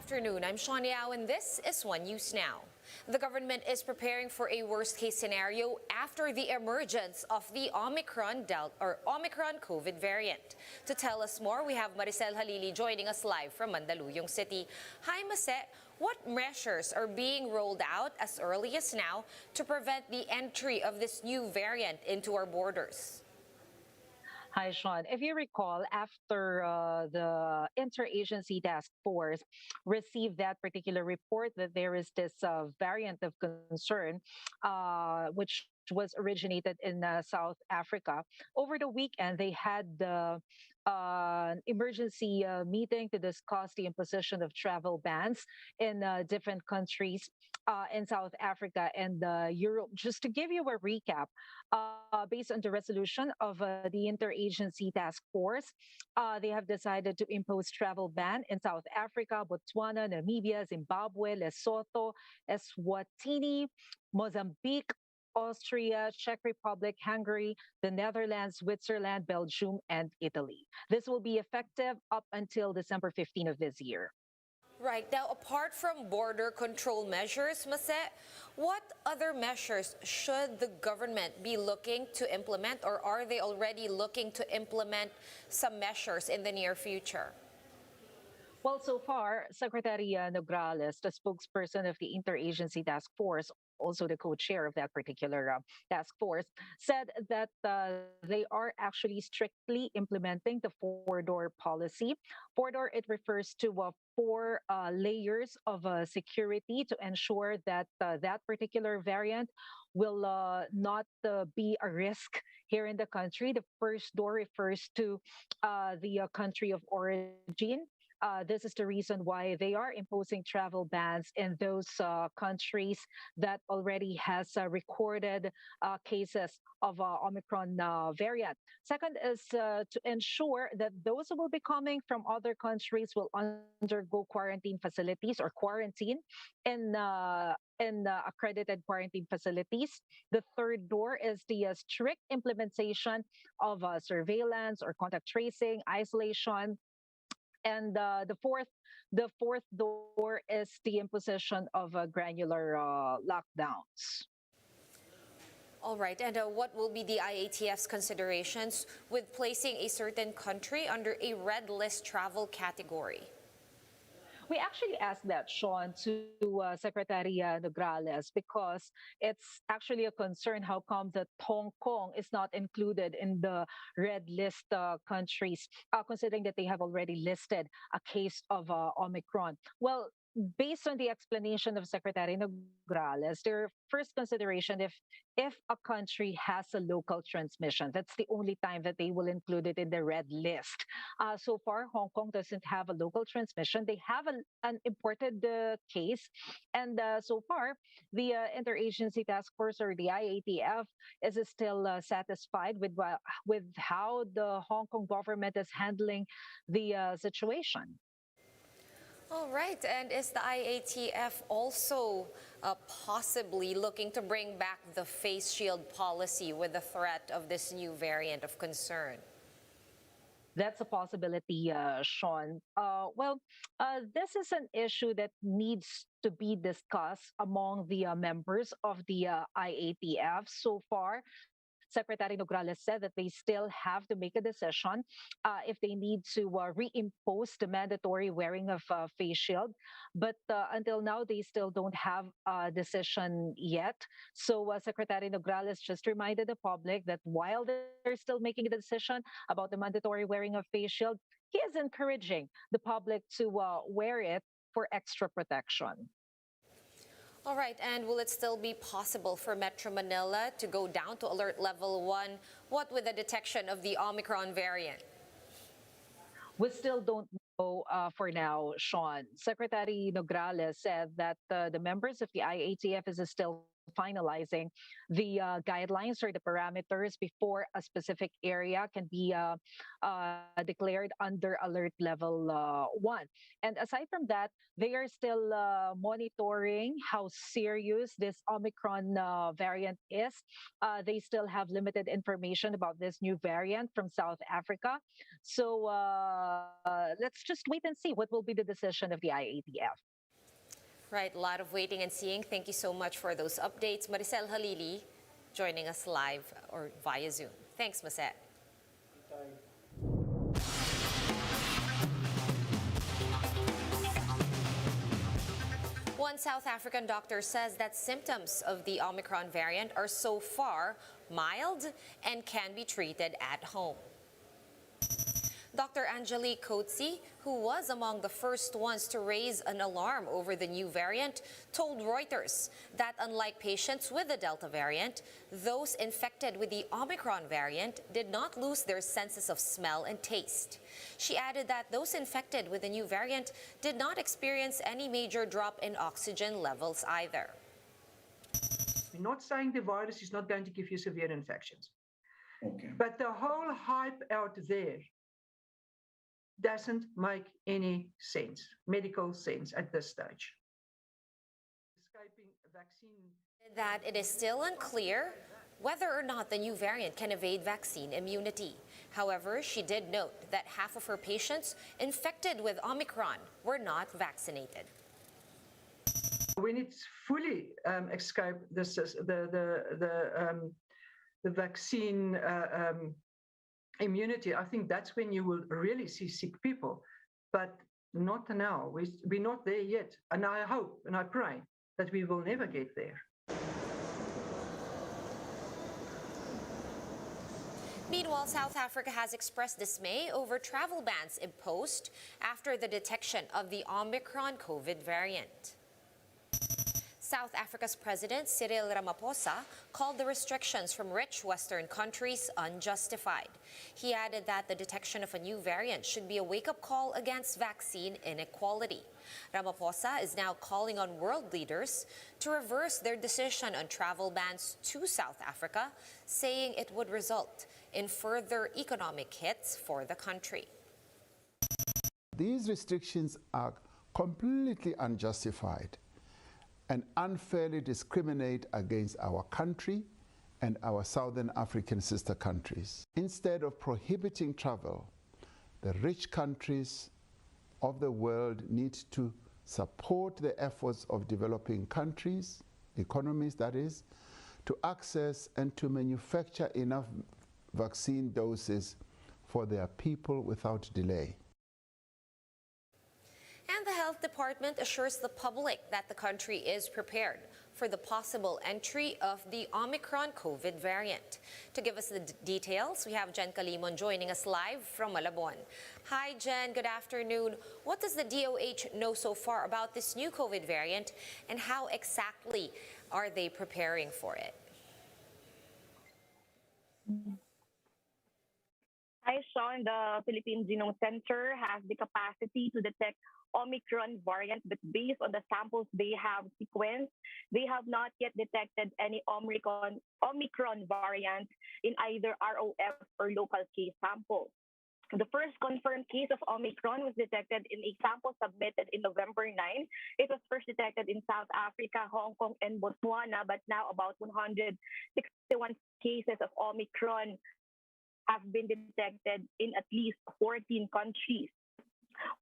afternoon. I'm Sean Yao and this is One News Now. The government is preparing for a worst-case scenario after the emergence of the Omicron COVID variant. To tell us more, we have Maricel Halili joining us live from Mandaluyong City. Hi, Mase. What measures are being rolled out as early as now to prevent the entry of this new variant into our borders? Hi, Sean. If you recall, after the interagency task force received that particular report that there is this variant of concern, which was originated in South Africa, over the weekend they had the emergency meeting to discuss the imposition of travel bans in different countries in South Africa and Europe. Just to give you a recap, based on the resolution of the interagency task force, they have decided to impose travel ban in South Africa, Botswana, Namibia, Zimbabwe, Lesotho, Eswatini, Mozambique, Austria, Czech Republic, Hungary, the Netherlands, Switzerland, Belgium, and Italy. This will be effective up until December 15 of this year. Right. Now, apart from border control measures, Mase, what other measures should the government be looking to implement, or are they already looking to implement some measures in the near future? Well, so far, Secretary Nograles, the spokesperson of the Interagency Task Force, also the co-chair of that particular task force, said that they are actually strictly implementing the four-door policy. Four-door, it refers to four layers of security to ensure that that particular variant will not be a risk here in the country. The first door refers to the country of origin. This is the reason why they are imposing travel bans in those countries that already has recorded cases of Omicron variant. Second is to ensure that those who will be coming from other countries will undergo quarantine facilities or quarantine in accredited quarantine facilities. The third door is the strict implementation of surveillance or contact tracing, isolation, and the fourth door is the imposition of granular lockdowns. All right, and what will be the IATF's considerations with placing a certain country under a red list travel category? We actually asked that, Sean, to Secretary Nograles because it's actually a concern how come that Hong Kong is not included in the red list countries, considering that they have already listed a case of Omicron. Well, based on the explanation of Secretary Nograles, their first consideration if a country has a local transmission, that's the only time that they will include it in the red list. So far, Hong Kong doesn't have a local transmission. They have an imported case, and so far, the Interagency Task Force or the IATF is still satisfied with how the Hong Kong government is handling the situation. All right, and is the IATF also possibly looking to bring back the face shield policy with the threat of this new variant of concern? That's a possibility, Sean. This is an issue that needs to be discussed among the members of the IATF. So far, Secretary Nograles said that they still have to make a decision if they need to reimpose the mandatory wearing of face shield. But until now, they still don't have a decision yet. So Secretary Nograles just reminded the public that while they're still making a decision about the mandatory wearing of face shield, he is encouraging the public to wear it for extra protection. All right, and will it still be possible for Metro Manila to go down to alert level 1? What with the detection of the Omicron variant? We still don't know for now, Sean. Secretary Nograles said that the members of the IATF is still finalizing the guidelines or the parameters before a specific area can be declared under alert level 1. And aside from that, they are still monitoring how serious this Omicron variant is. They still have limited information about this new variant from South Africa. So let's just wait and see what will be the decision of the IATF. Right, a lot of waiting and seeing. Thank you so much for those updates. Maricel Halili joining us live or via Zoom. Thanks, Maricel. One South African doctor says that symptoms of the Omicron variant are so far mild and can be treated at home. Dr. Angelique Coetzee, who was among the first ones to raise an alarm over the new variant, told Reuters that unlike patients with the Delta variant, those infected with the Omicron variant did not lose their senses of smell and taste. She added that those infected with the new variant did not experience any major drop in oxygen levels either. We're not saying the virus is not going to give you severe infections. Okay. But the whole hype out there doesn't make any sense, medical sense at this stage. Escaping vaccine. That it is still unclear whether or not the new variant can evade vaccine immunity. However, she did note that half of her patients infected with Omicron were not vaccinated. When it's fully escaped the vaccine immunity, I think that's when you will really see sick people, but not now. We're not there yet, and I hope and I pray that we will never get there. Meanwhile, South Africa has expressed dismay over travel bans imposed after the detection of the Omicron COVID variant. South Africa's President Cyril Ramaphosa called the restrictions from rich Western countries unjustified. He added that the detection of a new variant should be a wake-up call against vaccine inequality. Ramaphosa is now calling on world leaders to reverse their decision on travel bans to South Africa, saying it would result in further economic hits for the country. These restrictions are completely unjustified and unfairly discriminate against our country and our Southern African sister countries. Instead of prohibiting travel, the rich countries of the world need to support the efforts of developing countries, economies that is, to access and to manufacture enough vaccine doses for their people without delay. And the Health Department assures the public that the country is prepared for the possible entry of the Omicron COVID variant. To give us the details, we have Jen Calimon joining us live from Malabon. Hi, Jen. Good afternoon. What does the DOH know so far about this new COVID variant, and how exactly are they preparing for it? Hi, Sean. The Philippine Genome Center has the capacity to detect Omicron variant, but based on the samples they have sequenced, they have not yet detected any Omicron variant in either ROF or local case samples. The first confirmed case of Omicron was detected in a sample submitted in November 9. It was first detected in South Africa, Hong Kong, and Botswana, but now about 161 cases of Omicron have been detected in at least 14 countries.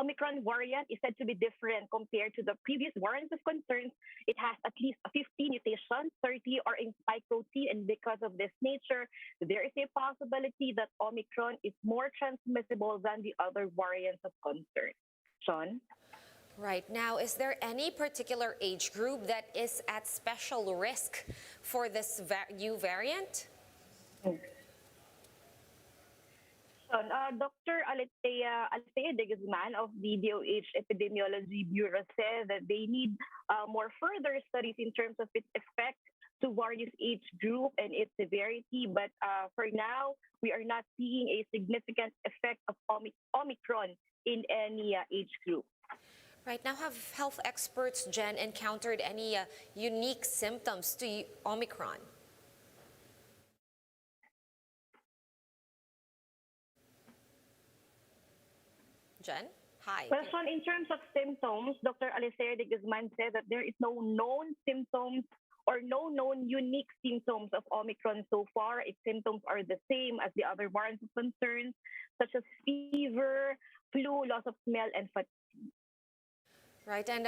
Omicron variant is said to be different compared to the previous variants of concerns. It has at least 50 mutations, 30 are in spike protein, and because of this nature, there is a possibility that Omicron is more transmissible than the other variants of concern. Sean? Right. Now, is there any particular age group that is at special risk for this new variant? Dr. Althea de Guzman of the DOH Epidemiology Bureau said that they need more further studies in terms of its effect to various age group and its severity. But for now, we are not seeing a significant effect of Omicron in any age group. Right now, have health experts, Jen, encountered any unique symptoms to Omicron? Jen? Hi. Well, Sean, in terms of symptoms, Dr. Alicia de Guzman said that there is no known symptoms or no known unique symptoms of Omicron so far. Its symptoms are the same as the other variants of concern, such as fever, flu, loss of smell, and fatigue. Right, and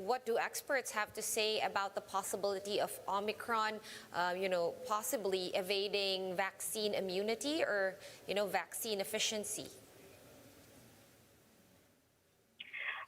what do experts have to say about the possibility of Omicron, possibly evading vaccine immunity or, vaccine efficiency?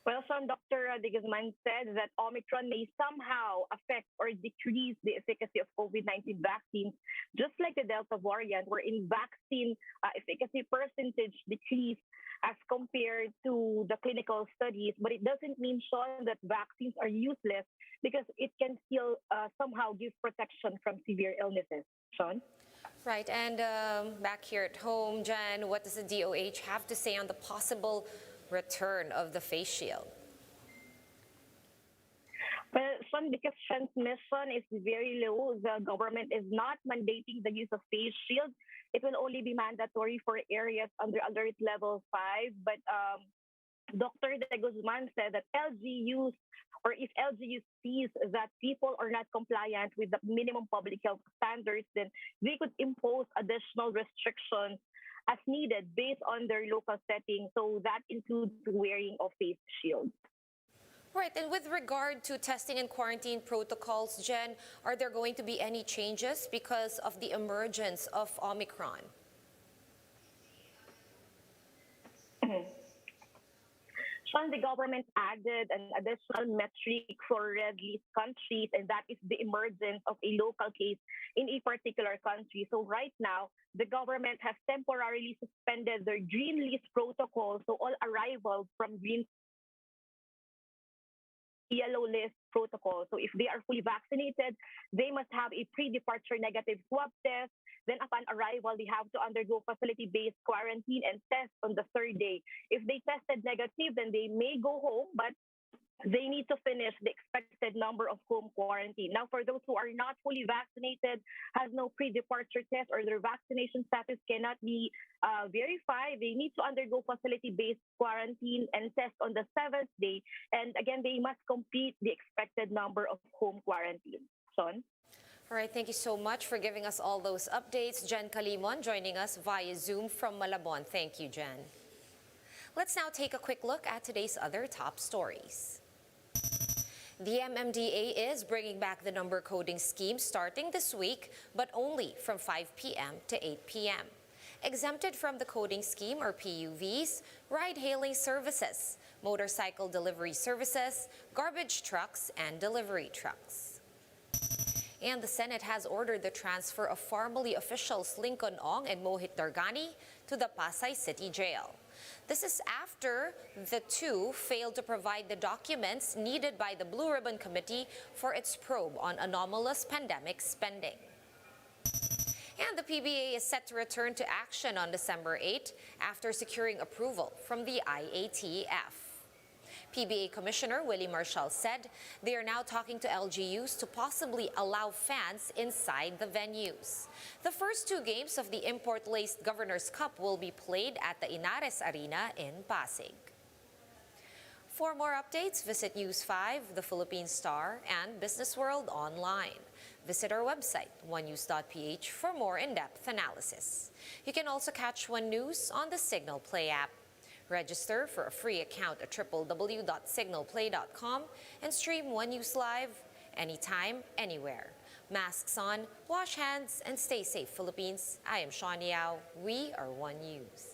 Well, some Dr. De Guzman said that Omicron may somehow affect or decrease the efficacy of COVID-19 vaccines, just like the Delta variant, wherein vaccine efficacy percentage decreased as compared to the clinical studies. But it doesn't mean, Sean, that vaccines are useless because it can still somehow give protection from severe illnesses. Sean? Right, and back here at home, Jen, what does the DOH have to say on the possible return of the face shield? Well, Sean, because transmission is very low, the government is not mandating the use of face shields. It will only be mandatory for areas under alert level 5. But Dr. De Guzman said that LGUs, or if LGU sees that people are not compliant with the minimum public health standards, then they could impose additional restrictions as needed based on their local setting. So that includes wearing of face shields. Right, and with regard to testing and quarantine protocols, Jen, are there going to be any changes because of the emergence of Omicron? Sean, the government added an additional metric for red list countries, and that is the emergence of a local case in a particular country. So right now, the government has temporarily suspended their green list protocol. So all arrivals from green yellow list protocol. So if they are fully vaccinated, they must have a pre-departure negative swab test. Then upon arrival, they have to undergo facility-based quarantine and test on the third day. If they tested negative, then they may go home, but they need to finish the expected number of home quarantine. Now, for those who are not fully vaccinated, has no pre-departure test, or their vaccination status cannot be verified, they need to undergo facility-based quarantine and test on the 7th day. And again, they must complete the expected number of home quarantine. Son? All right, thank you so much for giving us all those updates. Jen Calimon joining us via Zoom from Malabon. Thank you, Jen. Let's now take a quick look at today's other top stories. The MMDA is bringing back the number coding scheme starting this week, but only from 5 p.m. to 8 p.m. Exempted from the coding scheme are PUVs, ride-hailing services, motorcycle delivery services, garbage trucks, and delivery trucks. And the Senate has ordered the transfer of formerly officials Lincoln Ong and Mohit Dargani to the Pasay City Jail. This is after the two failed to provide the documents needed by the Blue Ribbon Committee for its probe on anomalous pandemic spending. And the PBA is set to return to action on December 8 after securing approval from the IATF. PBA Commissioner Willie Marshall said they are now talking to LGUs to possibly allow fans inside the venues. The first two games of the import-laced Governor's Cup will be played at the Inares Arena in Pasig. For more updates, visit News 5, The Philippine Star, and Business World online. Visit our website, onenews.ph, for more in-depth analysis. You can also catch One News on the Signal Play app. Register for a free account at www.signalplay.com and stream One News live anytime, anywhere. Masks on, wash hands, and stay safe, Philippines. I am Sean Yao. We are One News.